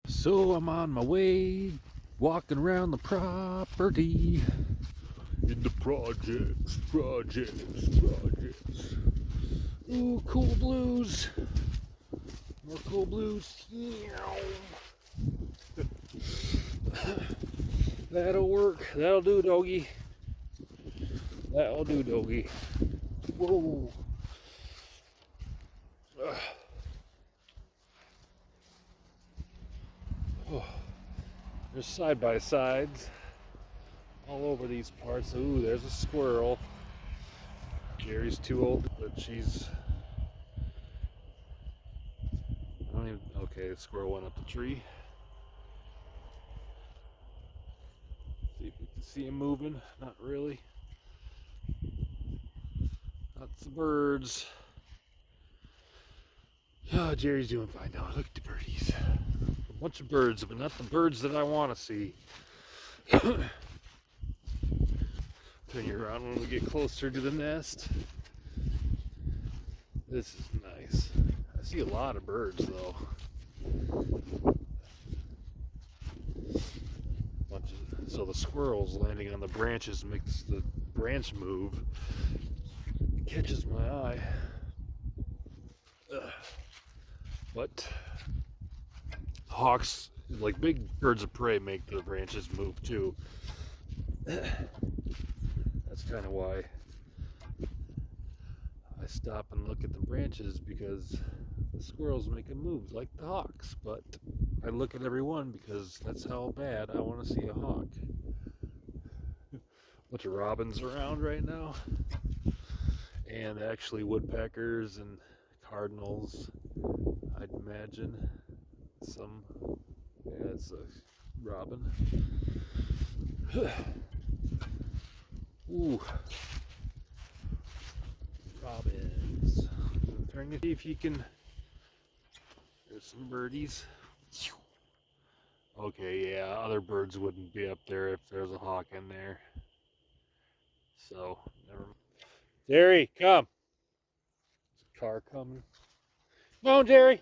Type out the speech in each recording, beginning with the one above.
So I'm on my way, walking around the property. In the projects. Ooh, cool blues. More cool blues. That'll work. That'll do, doggy. That'll do, doggy. Whoa. Oh. There's side-by-sides all over these parts. Ooh, there's a squirrel. Jerry's too old, but she's... Okay, the squirrel went up the tree. See if we can see him moving. Not really. That's the birds. Oh, Jerry's doing fine now. Look at the birdies. A bunch of birds, but not the birds that I want to see. Turn you around when we get closer to the nest. This is nice. I see a lot of birds though. So the squirrels landing on the branches makes the branch move. It catches my eye. But hawks, like big birds of prey, make the branches move too. That's kind of why I stop and look at the branches, because the squirrels make them move like the hawks. But I look at every one because that's how bad I want to see a hawk. Bunch of robins around right now, and actually woodpeckers and cardinals, I'd imagine. Some, yeah, it's a robin. Ooh, robins. I'm trying to see if you can. There's some birdies. Okay, yeah, other birds wouldn't be up there if there's a hawk in there. So, never mind. Jerry, come. There's a car coming. Come on, Jerry.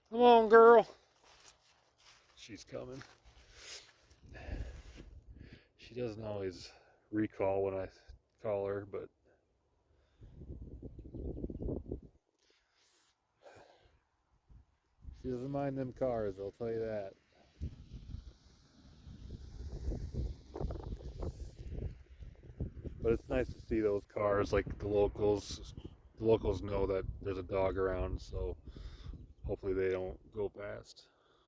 Come on, girl. She's coming. She doesn't always recall when I call her, but she doesn't mind them cars, I'll tell you that. But it's nice to see those cars, like the locals. The locals know that there's a dog around, so hopefully they don't go past.